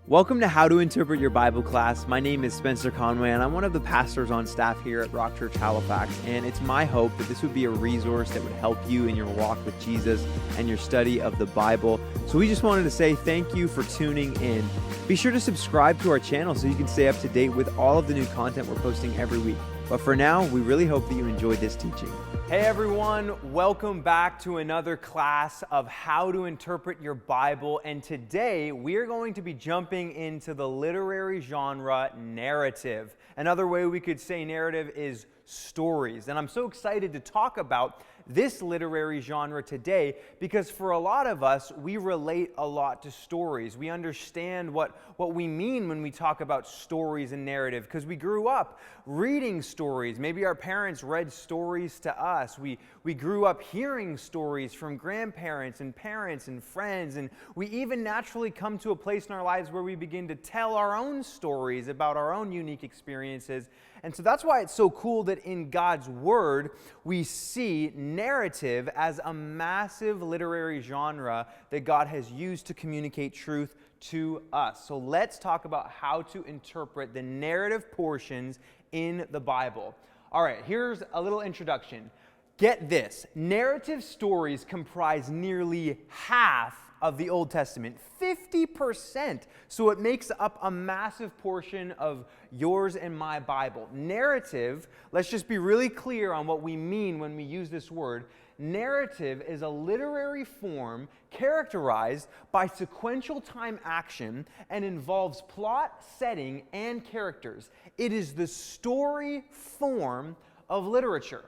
Welcome to How to Interpret Your Bible class. My name is Spencer Conway, and I'm one of the pastors on staff here at Rock Church Halifax. And it's my hope that this would be a resource that would help you in your walk with Jesus and your study of the Bible. So we just wanted to say thank you for tuning in. Be sure to subscribe to our channel so you can stay up to date with all of the new content we're posting every week. But for now, we really hope that you enjoyed this teaching. Hey everyone, welcome back to another class of How to Interpret Your Bible. And today we are going to be jumping into the literary genre narrative. Another way we could say narrative is stories. And I'm so excited to talk about this literary genre today because for a lot of us, we relate a lot to stories. We understand what we mean when we talk about stories and narrative because we grew up reading stories. Maybe our parents read stories to us. We grew up hearing stories from grandparents and parents and friends, and we even naturally come to a place in our lives where we begin to tell our own stories about our own unique experiences. And so that's why it's so cool that in God's Word, we see narrative as a massive literary genre that God has used to communicate truth to us. So let's talk about how to interpret the narrative portions in the Bible. All right, here's a little introduction. Get this, narrative stories comprise nearly half of the Old Testament, 50%. So it makes up a massive portion of yours and my Bible. Narrative, let's just be really clear on what we mean when we use this word. Narrative is a literary form characterized by sequential time action and involves plot, setting, and characters. It is the story form of literature.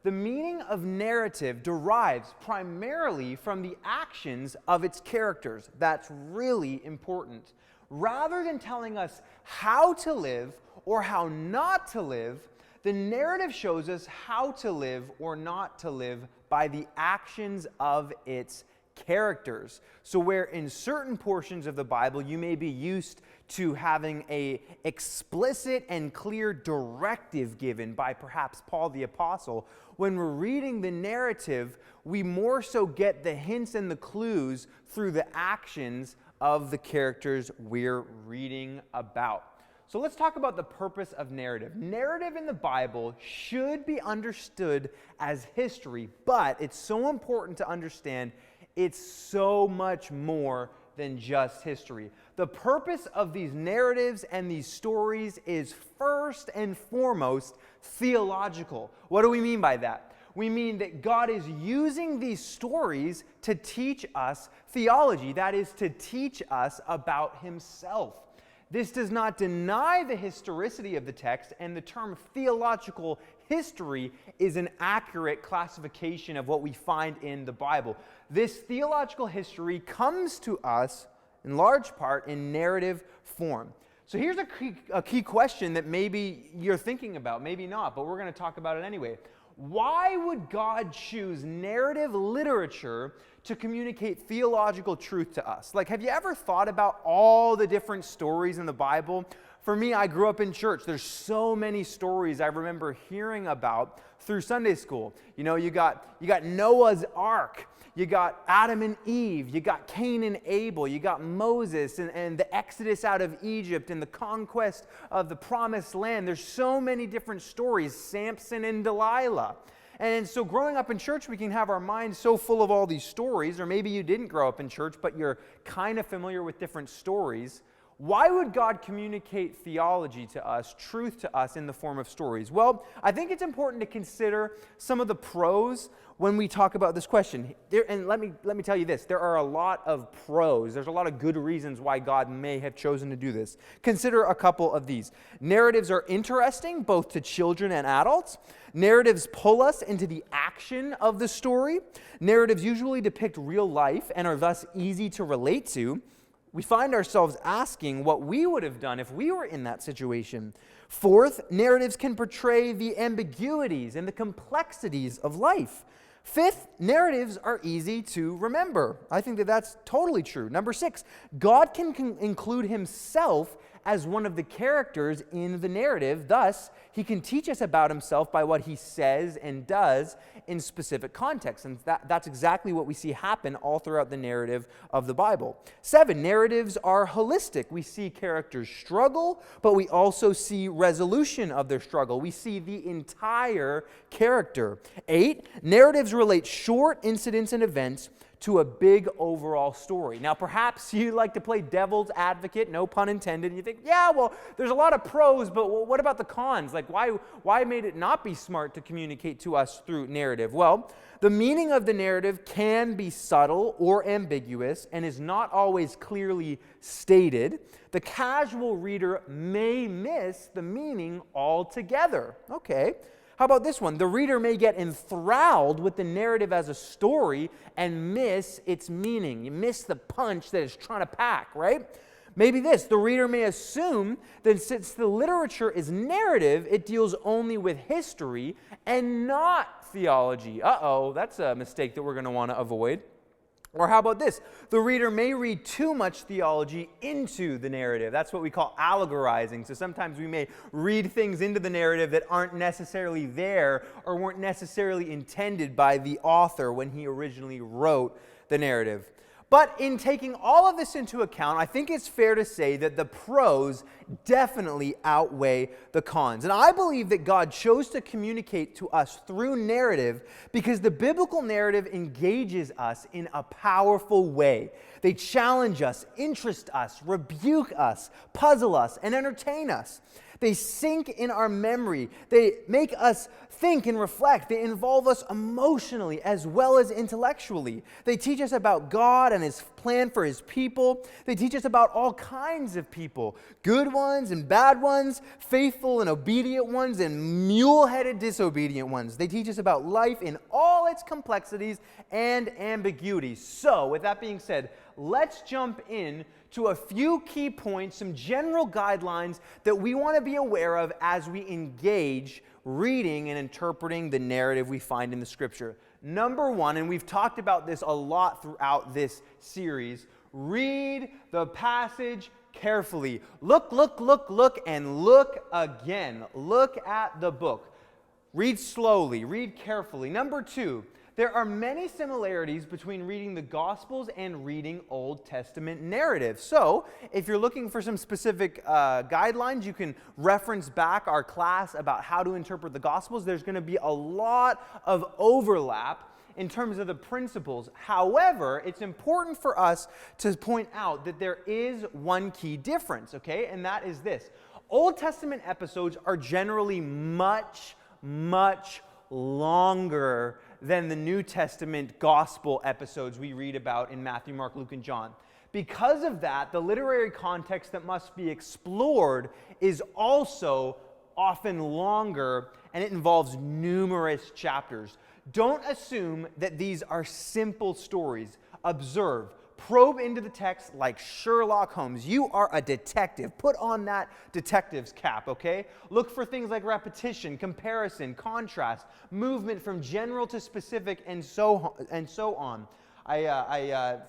The meaning of narrative derives primarily from the actions of its characters. That's really important. Rather than telling us how to live or how not to live, the narrative shows us how to live or not to live by the actions of its characters. So where in certain portions of the Bible you may be used to having an explicit and clear directive given by perhaps Paul the Apostle, when we're reading the narrative, we more so get the hints and the clues through the actions of the characters we're reading about. So let's talk about the purpose of narrative. Narrative in the Bible should be understood as history, but it's so important to understand it's so much more than just history. The purpose of these narratives and these stories is first and foremost theological. What do we mean by that? We mean that God is using these stories to teach us theology, that is, to teach us about Himself. This does not deny the historicity of the text, and the term theological history is an accurate classification of what we find in the Bible. This theological history comes to us, in large part, in narrative form. So here's a key question that maybe you're thinking about, maybe not, but we're going to talk about it anyway. Why would God choose narrative literature to communicate theological truth to us? Like, have you ever thought about all the different stories in the Bible? For me, I grew up in church. There's so many stories I remember hearing about through Sunday school. You know, you got Noah's Ark. You got Adam and Eve, you got Cain and Abel, you got Moses and the Exodus out of Egypt and the conquest of the Promised Land. There's so many different stories, Samson and Delilah. And so growing up in church, we can have our minds so full of all these stories, or maybe you didn't grow up in church, but you're kind of familiar with different stories. Why would God communicate theology to us, truth to us in the form of stories? Well, I think it's important to consider some of the pros when we talk about this question. And let me tell you this, there are a lot of pros. There's a lot of good reasons why God may have chosen to do this. Consider a couple of these. Narratives are interesting, both to children and adults. Narratives pull us into the action of the story. Narratives usually depict real life and are thus easy to relate to. We find ourselves asking what we would have done if we were in that situation. Fourth, narratives can portray the ambiguities and the complexities of life. Fifth, narratives are easy to remember. I think that that's totally true. Number 6, God can include Himself as one of the characters in the narrative. Thus, He can teach us about Himself by what He says and does in specific contexts. And that's exactly what we see happen all throughout the narrative of the Bible. 7, narratives are holistic. We see characters struggle, but we also see resolution of their struggle. We see the entire character. 8, narratives relate short incidents and events to a big overall story. Now, perhaps you like to play devil's advocate, no pun intended, and you think, yeah, well, there's a lot of pros, but what about the cons? Like, why made it not be smart to communicate to us through narrative? Well, the meaning of the narrative can be subtle or ambiguous and is not always clearly stated. The casual reader may miss the meaning altogether. Okay. How about this one? The reader may get enthralled with the narrative as a story and miss its meaning. You miss the punch that it's trying to pack, right? Maybe this, the reader may assume that since the literature is narrative, it deals only with history and not theology. Uh-oh, that's a mistake that we're going to want to avoid. Or how about this? The reader may read too much theology into the narrative. That's what we call allegorizing. So sometimes we may read things into the narrative that aren't necessarily there or weren't necessarily intended by the author when he originally wrote the narrative. But in taking all of this into account, I think it's fair to say that the pros definitely outweigh the cons. And I believe that God chose to communicate to us through narrative because the biblical narrative engages us in a powerful way. They challenge us, interest us, rebuke us, puzzle us, and entertain us. They sink in our memory. They make us think and reflect. They involve us emotionally as well as intellectually. They teach us about God and His plan for His people. They teach us about all kinds of people, good ones and bad ones, faithful and obedient ones, and mule-headed disobedient ones. They teach us about life in all its complexities and ambiguities. So, with that being said, let's jump in to a few key points, some general guidelines that we want to be aware of as we engage reading and interpreting the narrative we find in the Scripture. Number 1, and we've talked about this a lot throughout this series, read the passage carefully. Look, and look again. Look at the book. Read slowly, read carefully. Number 2, there are many similarities between reading the Gospels and reading Old Testament narrative. So, if you're looking for some specific guidelines, you can reference back our class about how to interpret the Gospels. There's going to be a lot of overlap in terms of the principles. However, it's important for us to point out that there is one key difference, okay? And that is this. Old Testament episodes are generally much longer than the New Testament gospel episodes we read about in Matthew, Mark, Luke, and John. Because of that, the literary context that must be explored is also often longer, and it involves numerous chapters. Don't assume that these are simple stories. Observe. Probe into the text like Sherlock Holmes. You are a detective. Put on that detective's cap, okay? Look for things like repetition, comparison, contrast, movement from general to specific, and so on. I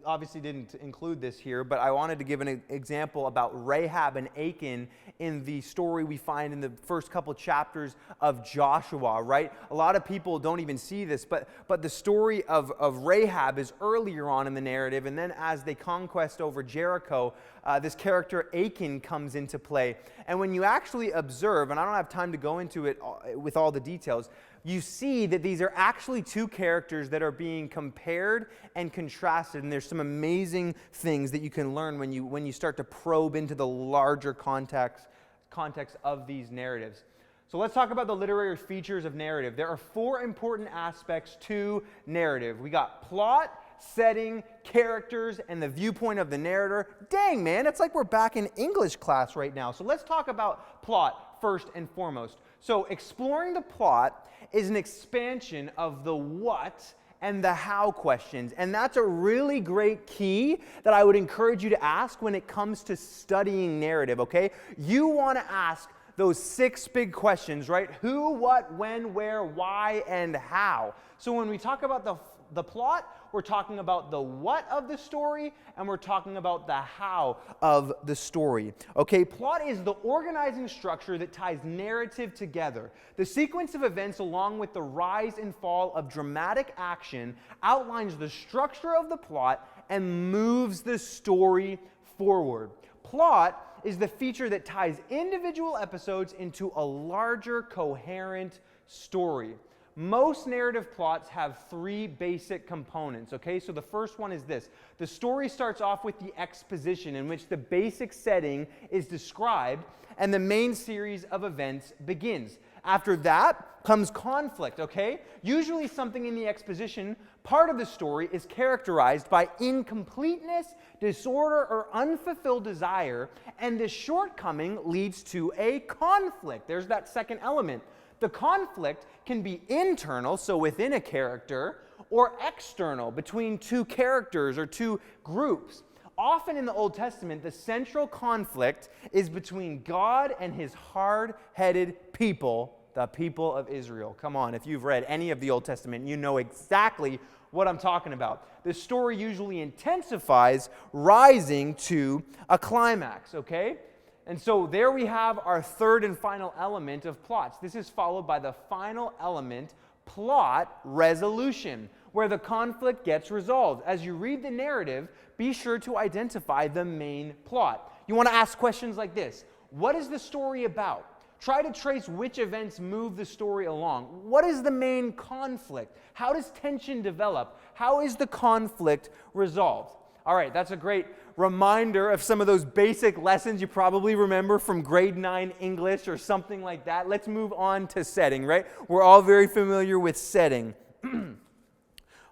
obviously didn't include this here, but I wanted to give an example about Rahab and Achan in the story we find in the first couple chapters of Joshua, right? A lot of people don't even see this, but the story of Rahab is earlier on in the narrative, and then as they conquest over Jericho, this character Achan comes into play. And when you actually observe, and I don't have time to go into it with all the details, you see that these are actually two characters that are being compared and contrasted, and there's some amazing things that you can learn when you start to probe into the larger context of these narratives. So let's talk about the literary features of narrative. There are 4 important aspects to narrative. We got plot, setting, characters, and the viewpoint of the narrator. Dang, man, it's like we're back in English class right now. So let's talk about plot first and foremost. So exploring the plot is an expansion of the what and the how questions. And that's a really great key that I would encourage you to ask when it comes to studying narrative, okay? You want to ask those 6 big questions, right? Who, what, when, where, why, and how. So when we talk about the plot, we're talking about the what of the story, and we're talking about the how of the story. Okay, plot is the organizing structure that ties narrative together. The sequence of events, along with the rise and fall of dramatic action, outlines the structure of the plot and moves the story forward. Plot is the feature that ties individual episodes into a larger, coherent story. Most narrative plots have three basic components, okay? So the first one is this. The story starts off with the exposition, in which the basic setting is described and the main series of events begins. After that comes conflict, okay? Usually something in the exposition part of the story is characterized by incompleteness, disorder, or unfulfilled desire, and this shortcoming leads to a conflict. There's that second element. The conflict can be internal, so within a character, or external, between two characters or two groups. Often in the Old Testament, the central conflict is between God and his hard-headed people, the people of Israel. Come on, if you've read any of the Old Testament, you know exactly what I'm talking about. The story usually intensifies, rising to a climax, okay? And so there we have our third and final element of plots. This is followed by the final element, plot resolution, where the conflict gets resolved. As you read the narrative, be sure to identify the main plot. You want to ask questions like this. What is the story about? Try to trace which events move the story along. What is the main conflict? How does tension develop? How is the conflict resolved? All right, that's a great reminder of some of those basic lessons you probably remember from grade 9 English or something like that. Let's move on to setting, right? We're all very familiar with setting.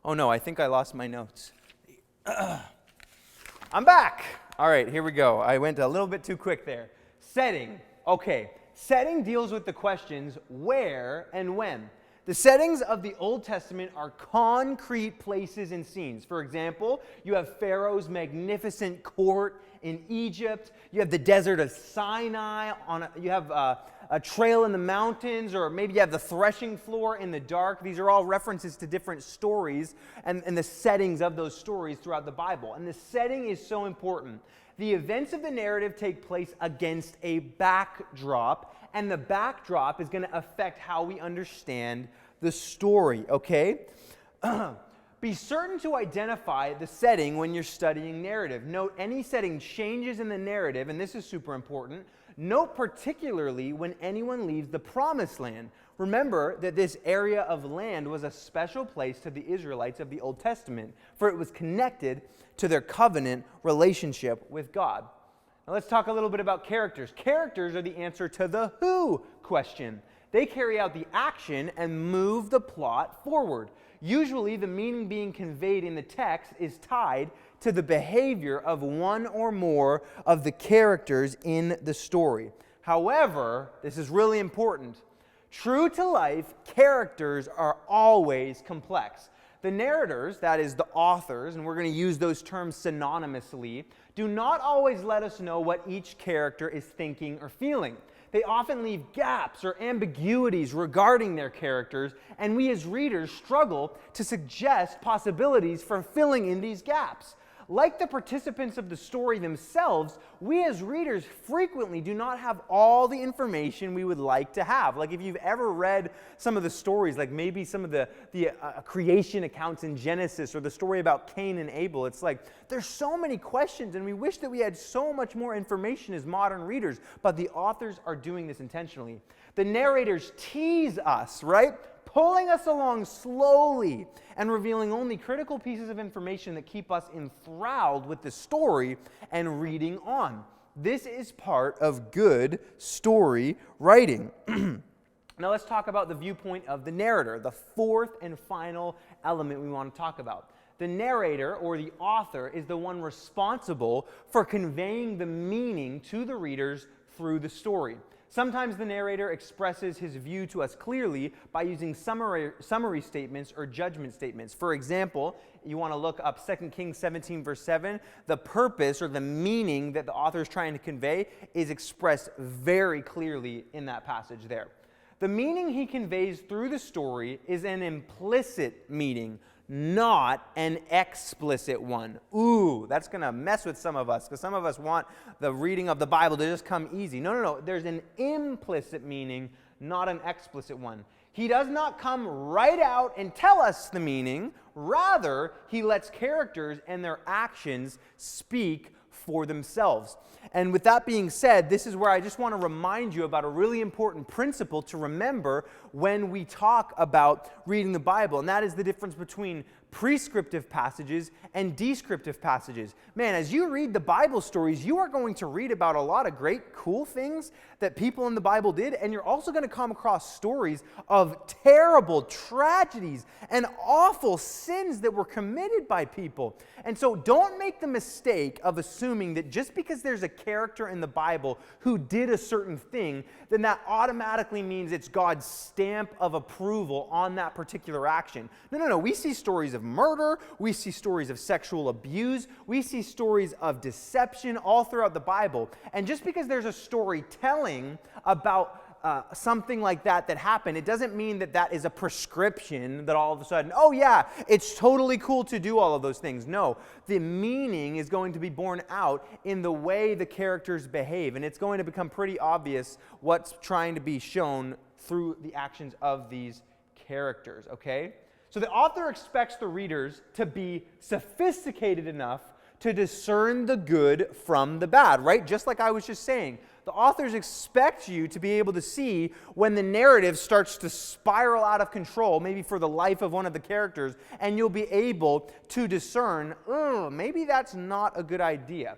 Oh no, I think I lost my notes. I'm back. All right, here we go. I went a little bit too quick there. Setting. Okay, setting deals with the questions where and when. The settings of the Old Testament are concrete places and scenes. For example, you have Pharaoh's magnificent court in Egypt. You have the desert of Sinai. You have a trail in the mountains, or maybe you have the threshing floor in the dark. These are all references to different stories and the settings of those stories throughout the Bible. And the setting is so important. The events of the narrative take place against a backdrop, and the backdrop is going to affect how we understand the story, okay? Be certain to identify the setting when you're studying narrative. Note any setting changes in the narrative, and this is super important. Note particularly when anyone leaves the promised land. Remember that this area of land was a special place to the Israelites of the Old Testament, for it was connected to their covenant relationship with God. Now let's talk a little bit about characters. Characters are the answer to the who question. They carry out the action and move the plot forward. Usually, the meaning being conveyed in the text is tied to the behavior of one or more of the characters in the story. However, this is really important. True to life, characters are always complex. The narrators, that is the authors, and we're going to use those terms synonymously, do not always let us know what each character is thinking or feeling. They often leave gaps or ambiguities regarding their characters, and we as readers struggle to suggest possibilities for filling in these gaps. Like the participants of the story themselves, we as readers frequently do not have all the information we would like to have. Like if you've ever read some of the stories, like maybe some of the creation accounts in Genesis, or the story about Cain and Abel, it's like there's so many questions, and we wish that we had so much more information as modern readers, but the authors are doing this intentionally. The narrators tease us, right? Pulling us along slowly and revealing only critical pieces of information that keep us enthralled with the story and reading on. This is part of good story writing. Now let's talk about the viewpoint of the narrator, the fourth and final element we want to talk about. The narrator, or the author, is the one responsible for conveying the meaning to the readers through the story. Sometimes the narrator expresses his view to us clearly by using summary statements or judgment statements. For example, you want to look up 2 Kings 17, verse 7. The purpose or the meaning that the author is trying to convey is expressed very clearly in that passage there. The meaning he conveys through the story is an implicit meaning, not an explicit one. Ooh, that's going to mess with some of us, because some of us want the reading of the Bible to just come easy. No. There's an implicit meaning, not an explicit one. He does not come right out and tell us the meaning. Rather, he lets characters and their actions speak for themselves. And with that being said, this is where I just want to remind you about a really important principle to remember when we talk about reading the Bible, and that is the difference between prescriptive passages and descriptive passages. Man, as you read the Bible stories, you are going to read about a lot of great, cool things that people in the Bible did, and you're also going to come across stories of terrible tragedies and awful sins that were committed by people. And so don't make the mistake of assuming that just because there's a character in the Bible who did a certain thing, then that automatically means it's God's stamp of approval on that particular action. No. We see stories of murder, we see stories of sexual abuse, we see stories of deception all throughout the Bible. And just because there's a story telling about something like that happened, it doesn't mean that that is a prescription that all of a sudden, oh yeah, it's totally cool to do all of those things. No, the meaning is going to be borne out in the way the characters behave, and it's going to become pretty obvious what's trying to be shown through the actions of these characters, okay? So the author expects the readers to be sophisticated enough to discern the good from the bad, right? Just like I was just saying. The authors expect you to be able to see when the narrative starts to spiral out of control, maybe for the life of one of the characters, and you'll be able to discern, maybe that's not a good idea.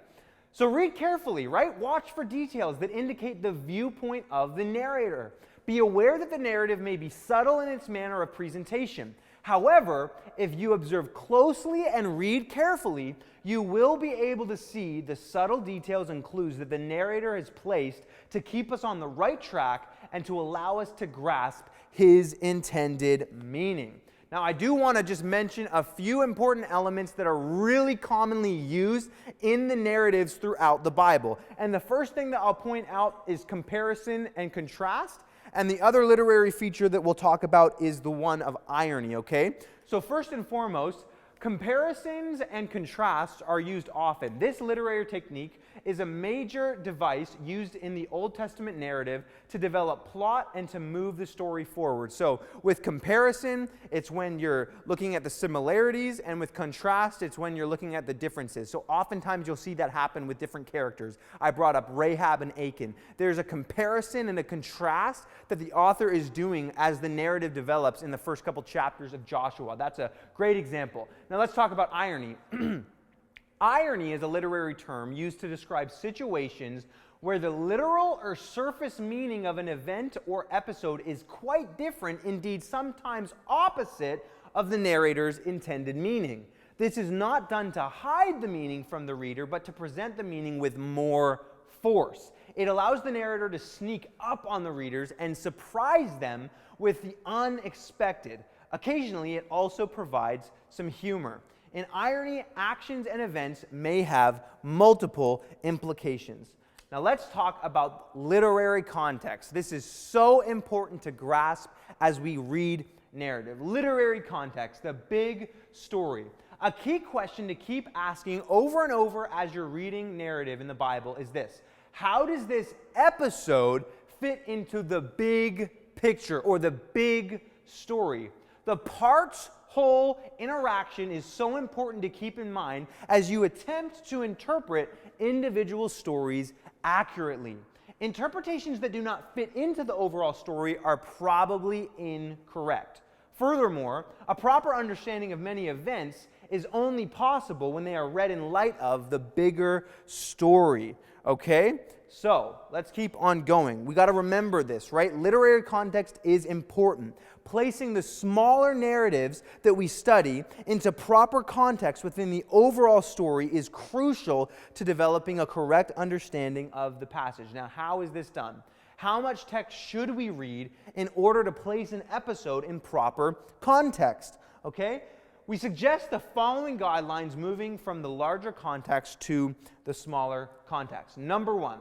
So read carefully, right? Watch for details that indicate the viewpoint of the narrator. Be aware that the narrative may be subtle in its manner of presentation. However, if you observe closely and read carefully, you will be able to see the subtle details and clues that the narrator has placed to keep us on the right track and to allow us to grasp his intended meaning. Now, I do want to just mention a few important elements that are really commonly used in the narratives throughout the Bible. And the first thing that I'll point out is comparison and contrast. And the other literary feature that we'll talk about is the one of irony, okay? So first and foremost, comparisons and contrasts are used often. This literary technique is a major device used in the Old Testament narrative to develop plot and to move the story forward. So with comparison, it's when you're looking at the similarities, and with contrast, it's when you're looking at the differences. So oftentimes you'll see that happen with different characters. I brought up Rahab and Achan. There's a comparison and a contrast that the author is doing as the narrative develops in the first couple chapters of Joshua. That's a great example. Now let's talk about irony. Irony is a literary term used to describe situations where the literal or surface meaning of an event or episode is quite different, indeed sometimes opposite, of the narrator's intended meaning. This is not done to hide the meaning from the reader, but to present the meaning with more force. It allows the narrator to sneak up on the readers and surprise them with the unexpected. Occasionally, it also provides some humor. In irony, actions and events may have multiple implications. Now let's talk about literary context. This is so important to grasp as we read narrative. Literary context, the big story. A key question to keep asking over and over as you're reading narrative in the Bible is this: how does this episode fit into the big picture or the big story? The parts whole interaction is so important to keep in mind as you attempt to interpret individual stories accurately. Interpretations that do not fit into the overall story are probably incorrect. Furthermore, a proper understanding of many events is only possible when they are read in light of the bigger story. Okay? So, let's keep on going. We got to remember this, right? Literary context is important. Placing the smaller narratives that we study into proper context within the overall story is crucial to developing a correct understanding of the passage. Now, how is this done? How much text should we read in order to place an episode in proper context? Okay? We suggest the following guidelines moving from the larger context to the smaller context. Number one,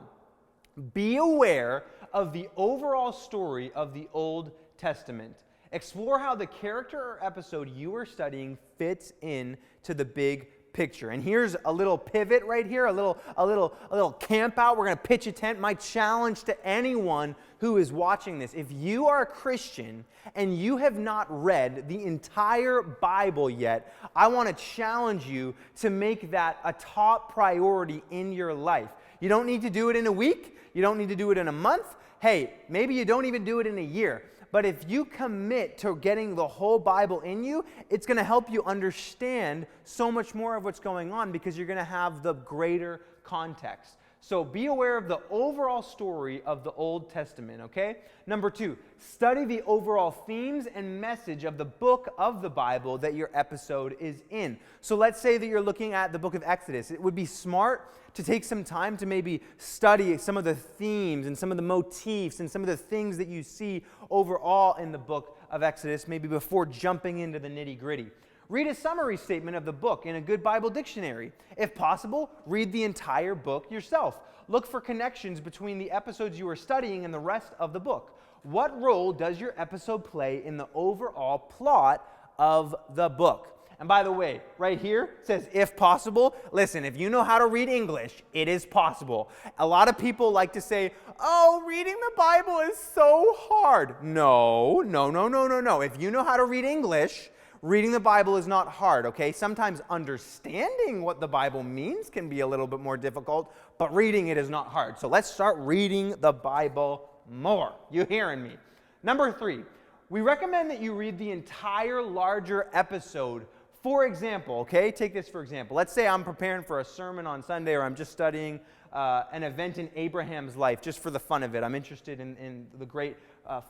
be aware of the overall story of the Old Testament. Explore how the character or episode you are studying fits in to the big picture. And here's a little pivot right here, a little camp out. We're going to pitch a tent. My challenge to anyone who is watching this, if you are a Christian and you have not read the entire Bible yet, I want to challenge you to make that a top priority in your life. You don't need to do it in a week. You don't need to do it in a month. Hey, maybe you don't even do it in a year. But if you commit to getting the whole Bible in you, it's going to help you understand so much more of what's going on because you're going to have the greater context. So be aware of the overall story of the Old Testament, okay? Number 2, study the overall themes and message of the book of the Bible that your episode is in. So let's say that you're looking at the book of Exodus. It would be smart to take some time to maybe study some of the themes and some of the motifs and some of the things that you see overall in the book of Exodus, maybe before jumping into the nitty-gritty. Read a summary statement of the book in a good Bible dictionary. If possible, read the entire book yourself. Look for connections between the episodes you are studying and the rest of the book. What role does your episode play in the overall plot of the book? And by the way, right here it says, if possible. Listen, if you know how to read English, it is possible. A lot of people like to say, oh, reading the Bible is so hard. No. If you know how to read English, reading the Bible is not hard, okay? Sometimes understanding what the Bible means can be a little bit more difficult, but reading it is not hard. So let's start reading the Bible more. You hearing me? Number 3, we recommend that you read the entire larger episode. For example, okay, take this for example. Let's say I'm preparing for a sermon on Sunday, or I'm just studying an event in Abraham's life just for the fun of it. I'm interested in the great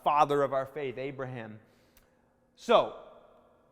father of our faith, Abraham. So,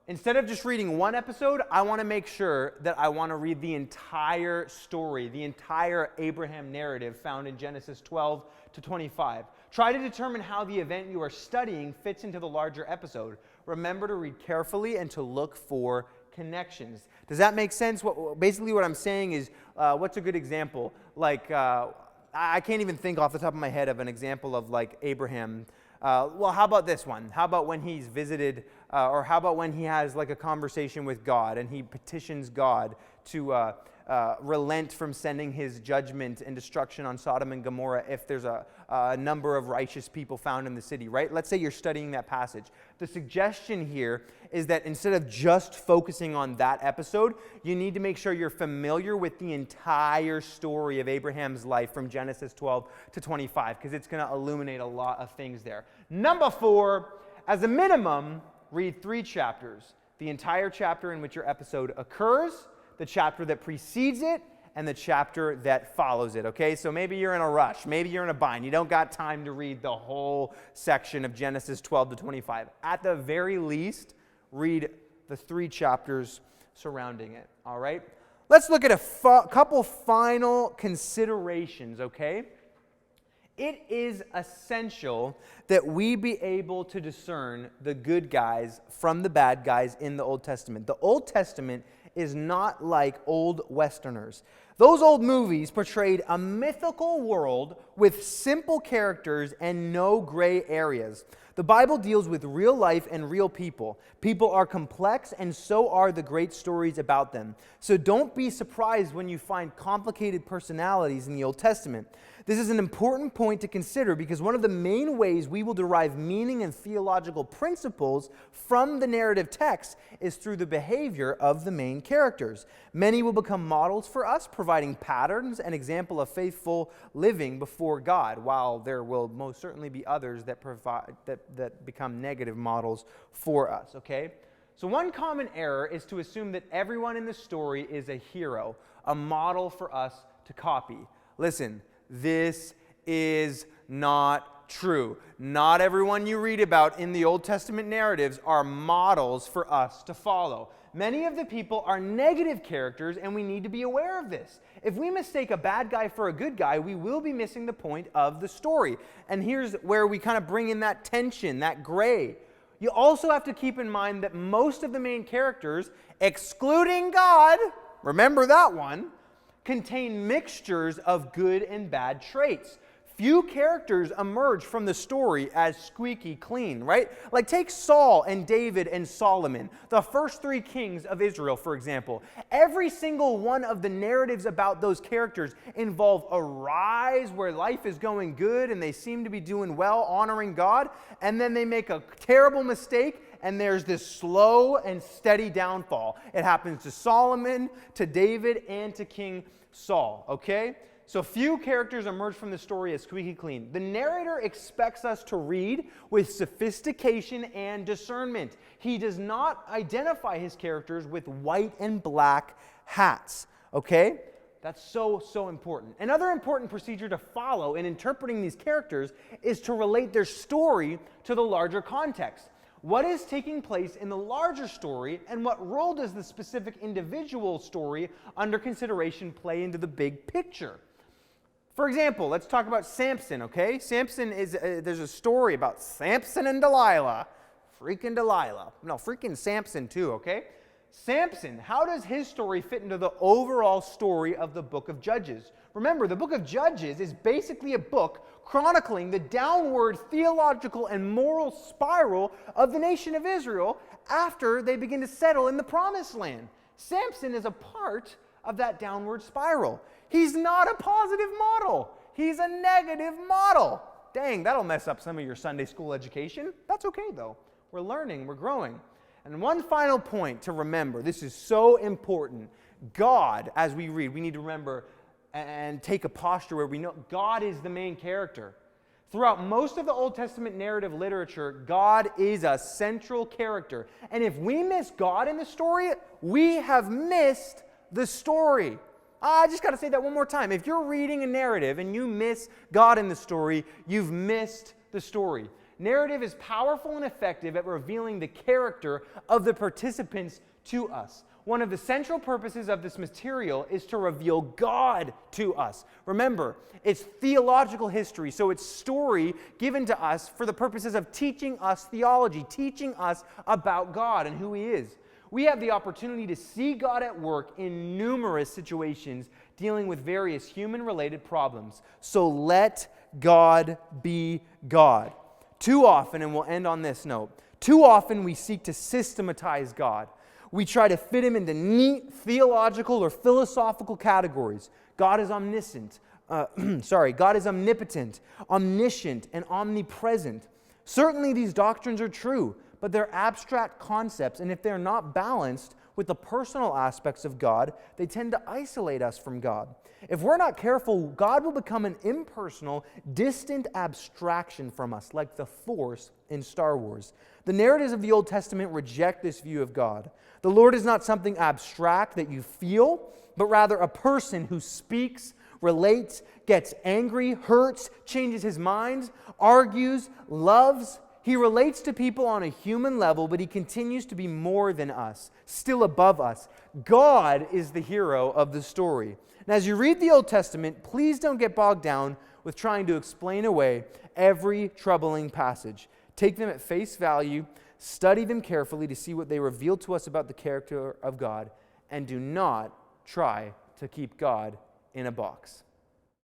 instead of just reading one episode, I want to make sure that I want to read the entire story, the entire Abraham narrative found in Genesis 12 to 25. Try to determine how the event you are studying fits into the larger episode. Remember to read carefully and to look for connections. Does that make sense? Basically what I'm saying is, what's a good example? Like, I can't even think off the top of my head of an example of like Abraham. Well, how about this one? How about when he's visited, or how about when he has like a conversation with God and he petitions God to relent from sending his judgment and destruction on Sodom and Gomorrah if there's a number of righteous people found in the city, right? Let's say you're studying that passage. The suggestion here is that instead of just focusing on that episode, you need to make sure you're familiar with the entire story of Abraham's life from Genesis 12 to 25, because it's going to illuminate a lot of things there. Number 4, as a minimum, read 3 chapters. The entire chapter in which your episode occurs, the chapter that precedes it, and the chapter that follows it, okay? So maybe you're in a rush. Maybe you're in a bind. You don't got time to read the whole section of Genesis 12 to 25. At the very least, read the 3 chapters surrounding it, all right? Let's look at a couple final considerations, okay? It is essential that we be able to discern the good guys from the bad guys in the Old Testament. The Old Testament is not like old Westerners. Those old movies portrayed a mythical world with simple characters and no gray areas. The Bible deals with real life and real people. People are complex, and so are the great stories about them. So don't be surprised when you find complicated personalities in the Old Testament. This is an important point to consider because one of the main ways we will derive meaning and theological principles from the narrative text is through the behavior of the main characters. Many will become models for us, providing patterns and example of faithful living before God, while there will most certainly be others that become negative models for us, okay? So one common error is to assume that everyone in the story is a hero, a model for us to copy. Listen, this is not true. Not everyone you read about in the Old Testament narratives are models for us to follow. Many of the people are negative characters, and we need to be aware of this. If we mistake a bad guy for a good guy, we will be missing the point of the story. And here's where we kind of bring in that tension, that gray. You also have to keep in mind that most of the main characters, excluding God, remember that one, contain mixtures of good and bad traits. Few characters emerge from the story as squeaky clean, right? Like take Saul and David and Solomon, the first three kings of Israel, for example. Every single one of the narratives about those characters involve a rise where life is going good and they seem to be doing well, honoring God, and then they make a terrible mistake and there's this slow and steady downfall. It happens to Solomon, to David, and to King Saul, okay? So few characters emerge from the story as squeaky clean. The narrator expects us to read with sophistication and discernment. He does not identify his characters with white and black hats, okay? That's so important. Another important procedure to follow in interpreting these characters is to relate their story to the larger context. What is taking place in the larger story, and what role does the specific individual story under consideration play into the big picture? For example, let's talk about Samson, okay? Samson is, there's a story about Samson and Delilah. Freaking Delilah. No, freaking Samson too, okay? Samson, how does his story fit into the overall story of the book of Judges? Remember, the book of Judges is basically a book chronicling the downward theological and moral spiral of the nation of Israel after they begin to settle in the promised land. Samson is a part of that downward spiral. He's not a positive model. He's a negative model. Dang, that'll mess up some of your Sunday school education. That's okay, though. We're learning, we're growing. And one final point to remember, this is so important. God, as we read, we need to remember and take a posture where we know God is the main character. Throughout most of the Old Testament narrative literature, God is a central character. And if we miss God in the story, we have missed the story. I just got to say that one more time. If you're reading a narrative and you miss God in the story, you've missed the story. Narrative is powerful and effective at revealing the character of the participants to us. One of the central purposes of this material is to reveal God to us. Remember, it's theological history, so it's story given to us for the purposes of teaching us theology, teaching us about God and who He is. We have the opportunity to see God at work in numerous situations dealing with various human-related problems. So let God be God. Too often, and we'll end on this note, too often we seek to systematize God. We try to fit Him into neat theological or philosophical categories. God is omniscient. God is omnipotent, omniscient, and omnipresent. Certainly these doctrines are true, but they're abstract concepts, and if they're not balanced with the personal aspects of God, they tend to isolate us from God. If we're not careful, God will become an impersonal, distant abstraction from us, like the Force in Star Wars. The narratives of the Old Testament reject this view of God. The Lord is not something abstract that you feel, but rather a person who speaks, relates, gets angry, hurts, changes his mind, argues, loves. He relates to people on a human level, but He continues to be more than us, still above us. God is the hero of the story. And as you read the Old Testament, please don't get bogged down with trying to explain away every troubling passage. Take them at face value, study them carefully to see what they reveal to us about the character of God, and do not try to keep God in a box.